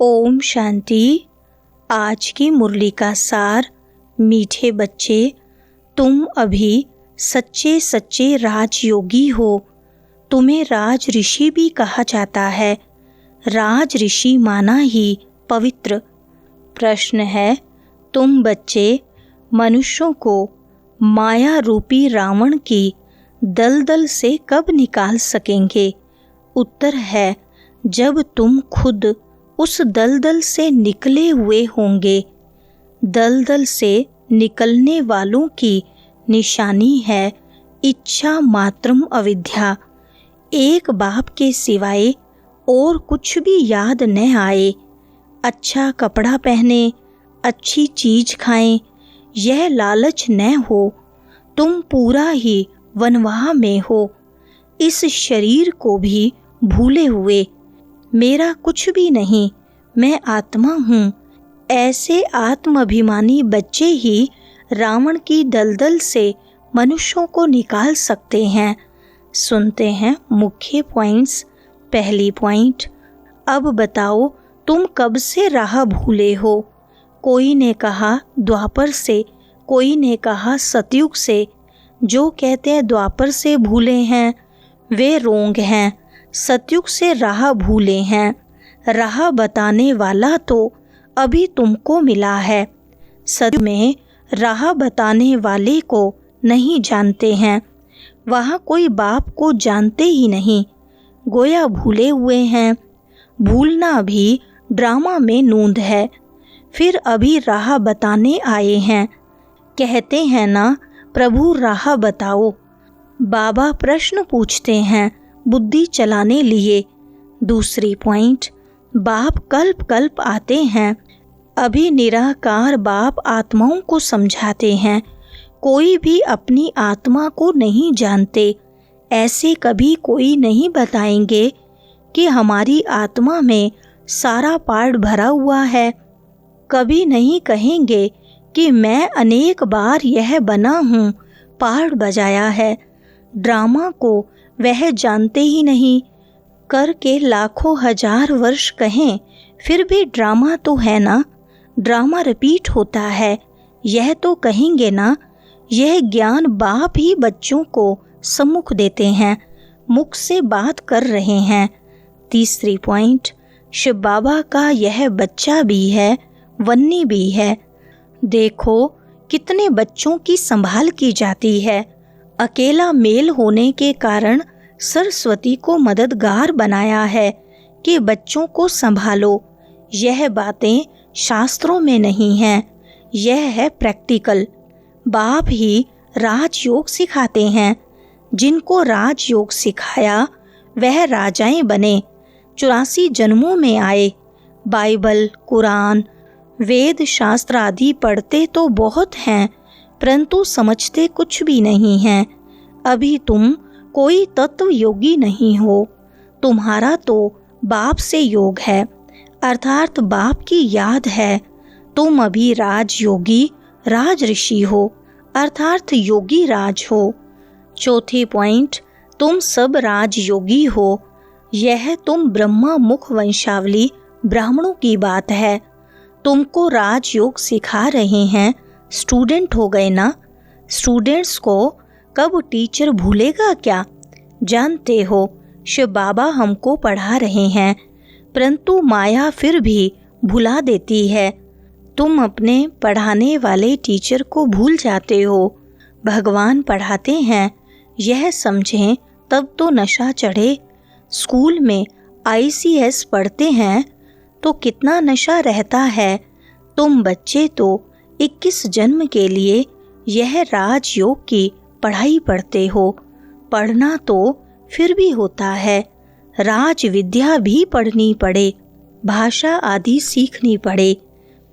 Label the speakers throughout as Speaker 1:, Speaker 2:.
Speaker 1: ओम शांति। आज की मुरली का सार। मीठे बच्चे, तुम अभी सच्चे सच्चे राजयोगी हो। तुम्हें राज ऋषि भी कहा जाता है। राज ऋषि माना ही पवित्र। प्रश्न है, तुम बच्चे मनुष्यों को माया रूपी रावण की दलदल से कब निकाल सकेंगे? उत्तर है, जब तुम खुद उस दलदल से निकले हुए होंगे। दलदल से निकलने वालों की निशानी है इच्छा मात्रम अविद्या। एक बाप के सिवाय और कुछ भी याद न आए। अच्छा कपड़ा पहने, अच्छी चीज खाएं, यह लालच न हो। तुम पूरा ही वनवाह में हो, इस शरीर को भी भूले हुए। मेरा कुछ भी नहीं, मैं आत्मा हूँ। ऐसे आत्माभिमानी बच्चे ही रावण की दलदल से मनुष्यों को निकाल सकते हैं। सुनते हैं मुख्य पॉइंट्स। पहली पॉइंट, अब बताओ तुम कब से राह भूले हो? कोई ने कहा द्वापर से, कोई ने कहा सतयुग से। जो कहते हैं द्वापर से भूले हैं वे रोंग हैं। सतयुग से राह भूले हैं। राह बताने वाला तो अभी तुमको मिला है। सतयुग में राह बताने वाले को नहीं जानते हैं। वहाँ कोई बाप को जानते ही नहीं, गोया भूले हुए हैं। भूलना भी ड्रामा में नूंद है। फिर अभी राह बताने आए हैं। कहते हैं ना, प्रभु राह बताओ। बाबा प्रश्न पूछते हैं बुद्धि चलाने लिए। दूसरी पॉइंट, बाप कल्प कल्प आते हैं। अभी निराकार बाप आत्माओं को समझाते हैं। कोई भी अपनी आत्मा को नहीं जानते। ऐसे कभी कोई नहीं बताएंगे कि हमारी आत्मा में सारा पार्ट भरा हुआ है। कभी नहीं कहेंगे कि मैं अनेक बार यह बना हूँ, पार्ट बजाया है। ड्रामा को वह जानते ही नहीं। करके लाखों हजार वर्ष कहें फिर भी ड्रामा तो है ना, ड्रामा रिपीट होता है, यह तो कहेंगे ना। यह ज्ञान बाप ही बच्चों को सम्मुख देते हैं, मुख से बात कर रहे हैं। तीसरी पॉइंट, शिव बाबा का यह बच्चा भी है, वन्नी भी है। देखो कितने बच्चों की संभाल की जाती है। अकेला मेल होने के कारण सरस्वती को मददगार बनाया है कि बच्चों को संभालो। यह बातें शास्त्रों में नहीं हैं, यह है प्रैक्टिकल। बाप ही राजयोग सिखाते हैं। जिनको राजयोग सिखाया वह राजाएं बने, 84 जन्मों में आए। बाइबल, कुरान, वेद शास्त्र आदि पढ़ते तो बहुत हैं, परंतु समझते कुछ भी नहीं हैं। अभी तुम कोई तत्व योगी नहीं हो। तुम्हारा तो बाप से योग है, अर्थात बाप की याद है। तुम अभी राजयोगी, राज ऋषि हो, अर्थात योगी राज हो। चौथी पॉइंट, तुम सब राजयोगी हो। यह तुम ब्रह्मा मुख वंशावली ब्राह्मणों की बात है। तुमको राजयोग सिखा रहे हैं, स्टूडेंट हो गए ना। स्टूडेंट्स को कब टीचर भूलेगा क्या? जानते हो शिव बाबा हमको पढ़ा रहे हैं, परंतु माया फिर भी भुला देती है। तुम अपने पढ़ाने वाले टीचर को भूल जाते हो। भगवान पढ़ाते हैं, यह समझें तब तो नशा चढ़े। स्कूल में ICS पढ़ते हैं तो कितना नशा रहता है। तुम बच्चे तो 21 जन्म के लिए यह राजयोग की पढ़ाई पढ़ते हो। पढ़ना तो फिर भी होता है। राज विद्या भी पढ़नी पड़े, भाषा आदि सीखनी पड़े।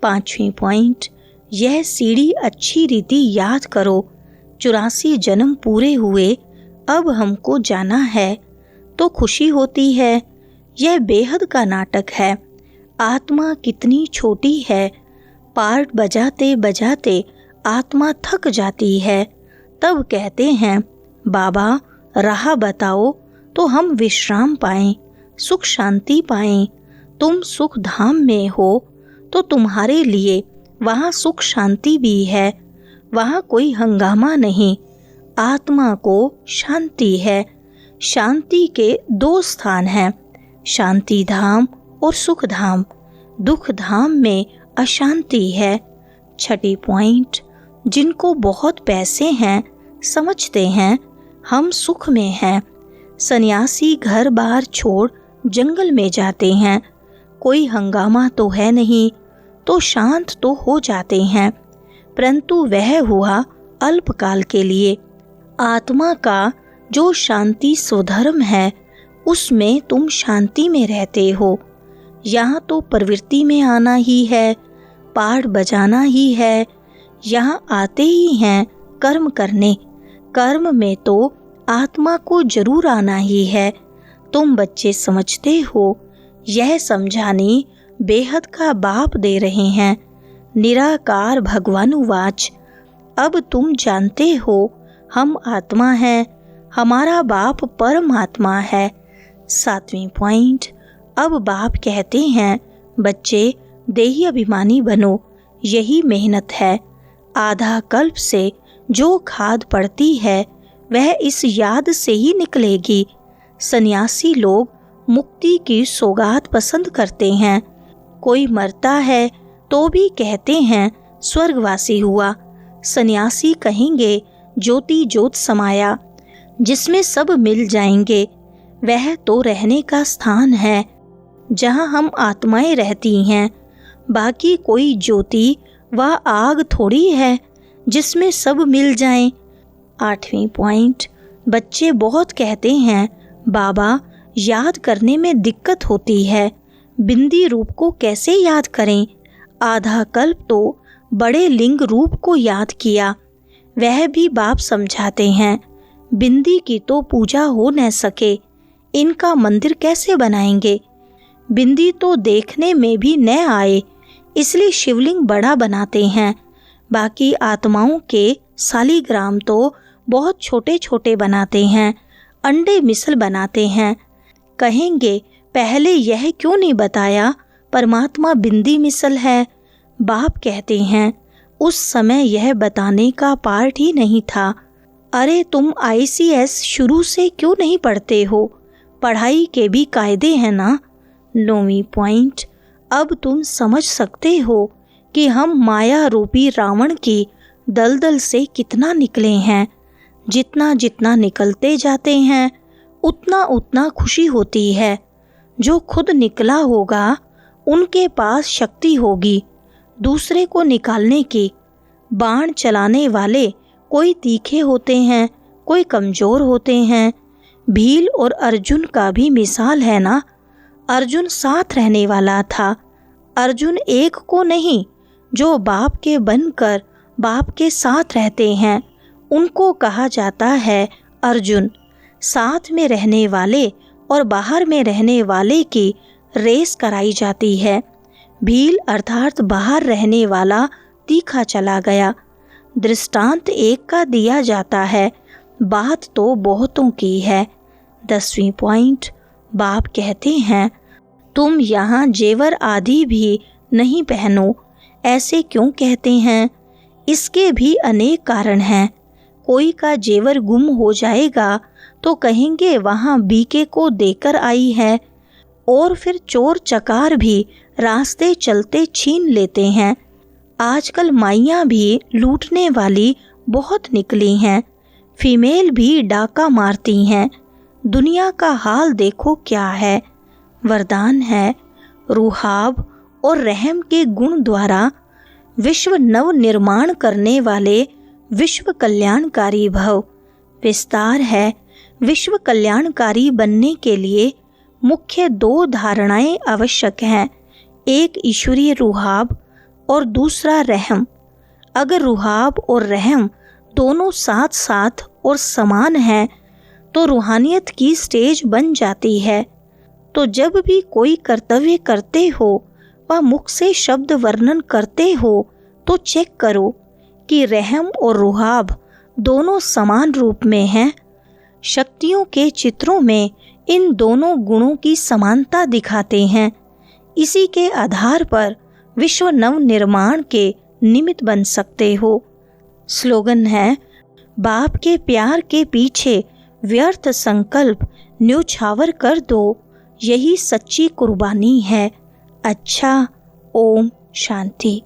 Speaker 1: पांचवी पॉइंट, यह सीढ़ी अच्छी रीति याद करो। 84 जन्म पूरे हुए, अब हमको जाना है तो खुशी होती है। यह बेहद का नाटक है। आत्मा कितनी छोटी है, पार्ट बजाते बजाते आत्मा थक जाती है। तब कहते हैं बाबा राह बताओ तो हम विश्राम पाएं, सुख शांति पाएं। तुम सुख धाम में हो तो तुम्हारे लिए वहाँ सुख शांति भी है। वहाँ कोई हंगामा नहीं, आत्मा को शांति है। शांति के दो स्थान हैं, शांति धाम और सुख धाम। दुख धाम में अशांति है। छठी पॉइंट, जिनको बहुत पैसे हैं समझते हैं हम सुख में हैं। सन्यासी घर बार छोड़ जंगल में जाते हैं, कोई हंगामा तो है नहीं तो शांत तो हो जाते हैं, परंतु वह हुआ अल्पकाल के लिए। आत्मा का जो शांति स्वधर्म है उसमें तुम शांति में रहते हो। यहाँ तो प्रवृत्ति में आना ही है, पाठ बजाना ही है, यहाँ आते ही हैं कर्म करने। कर्म में तो आत्मा को जरूर आना ही है। तुम बच्चे समझते हो, यह समझाने बेहद का बाप दे रहे हैं। निराकार भगवान उवाच, अब तुम जानते हो हम आत्मा हैं, हमारा बाप परमात्मा है। 7वीं पॉइंट, अब बाप कहते हैं बच्चे देही अभिमानी बनो, यही मेहनत है। आधा कल्प से जो खाद पड़ती है वह इस याद से ही निकलेगी। सन्यासी लोग मुक्ति की सौगात पसंद करते हैं। कोई मरता है तो भी कहते हैं स्वर्गवासी हुआ। सन्यासी कहेंगे ज्योति ज्योत समाया, जिसमें सब मिल जाएंगे। वह तो रहने का स्थान है जहाँ हम आत्माएं रहती हैं। बाकी कोई ज्योति व आग थोड़ी है जिसमें सब मिल जाएं। 8वीं पॉइंट, बच्चे बहुत कहते हैं बाबा याद करने में दिक्कत होती है, बिंदी रूप को कैसे याद करें। आधा कल्प तो बड़े लिंग रूप को याद किया, वह भी बाप समझाते हैं। बिंदी की तो पूजा हो न सके, इनका मंदिर कैसे बनाएंगे। बिंदी तो देखने में भी न आए, इसलिए शिवलिंग बड़ा बनाते हैं। बाकी आत्माओं के सालीग्राम तो बहुत छोटे छोटे बनाते हैं, अंडे मिसल बनाते हैं। कहेंगे पहले यह क्यों नहीं बताया, परमात्मा बिंदी मिसल है। बाप कहते हैं उस समय यह बताने का पार्ट ही नहीं था। अरे तुम ICS शुरू से क्यों नहीं पढ़ते हो, पढ़ाई के भी कायदे हैं ना। 9वीं पॉइंट, अब तुम समझ सकते हो कि हम माया रूपी रावण की दलदल से कितना निकले हैं। जितना जितना निकलते जाते हैं उतना उतना खुशी होती है। जो खुद निकला होगा उनके पास शक्ति होगी दूसरे को निकालने की। बाण चलाने वाले कोई तीखे होते हैं, कोई कमज़ोर होते हैं। भील और अर्जुन का भी मिसाल है ना। अर्जुन साथ रहने वाला था। अर्जुन एक को नहीं, जो बाप के बनकर बाप के साथ रहते हैं उनको कहा जाता है अर्जुन। साथ में रहने वाले और बाहर में रहने वाले की रेस कराई जाती है। भील अर्थात बाहर रहने वाला तीखा चला गया। दृष्टांत एक का दिया जाता है, बात तो बहुतों की है। 10वीं पॉइंट, बाप कहते हैं तुम यहाँ जेवर आदि भी नहीं पहनो। ऐसे क्यों कहते हैं, इसके भी अनेक कारण हैं। कोई का जेवर गुम हो जाएगा तो कहेंगे वहाँ बीके को देकर आई है, और फिर चोर चकार भी रास्ते चलते छीन लेते हैं। आजकल माइयाँ भी लूटने वाली बहुत निकली हैं, फीमेल भी डाका मारती हैं। दुनिया का हाल देखो क्या है। वरदान है रूहाब और रहम के गुण द्वारा विश्व नव निर्माण करने वाले विश्व कल्याणकारी भव। विस्तार है विश्व कल्याणकारी बनने के लिए मुख्य 2 धारणाएं आवश्यक हैं, एक ईश्वरीय रूहाब और दूसरा रहम। अगर रूहाब और रहम दोनों साथ साथ और समान हैं तो रूहानियत की स्टेज बन जाती है। तो जब भी कोई कर्तव्य करते हो व मुख से शब्द वर्णन करते हो तो चेक करो कि रहम और रूहाब दोनों समान रूप में हैं। शक्तियों के चित्रों में इन दोनों गुणों की समानता दिखाते हैं। इसी के आधार पर विश्व नव निर्माण के निमित्त बन सकते हो। स्लोगन है, बाप के प्यार के पीछे व्यर्थ संकल्प न्योछावर कर दो, यही सच्ची कुर्बानी है। अच्छा, ओम शांति।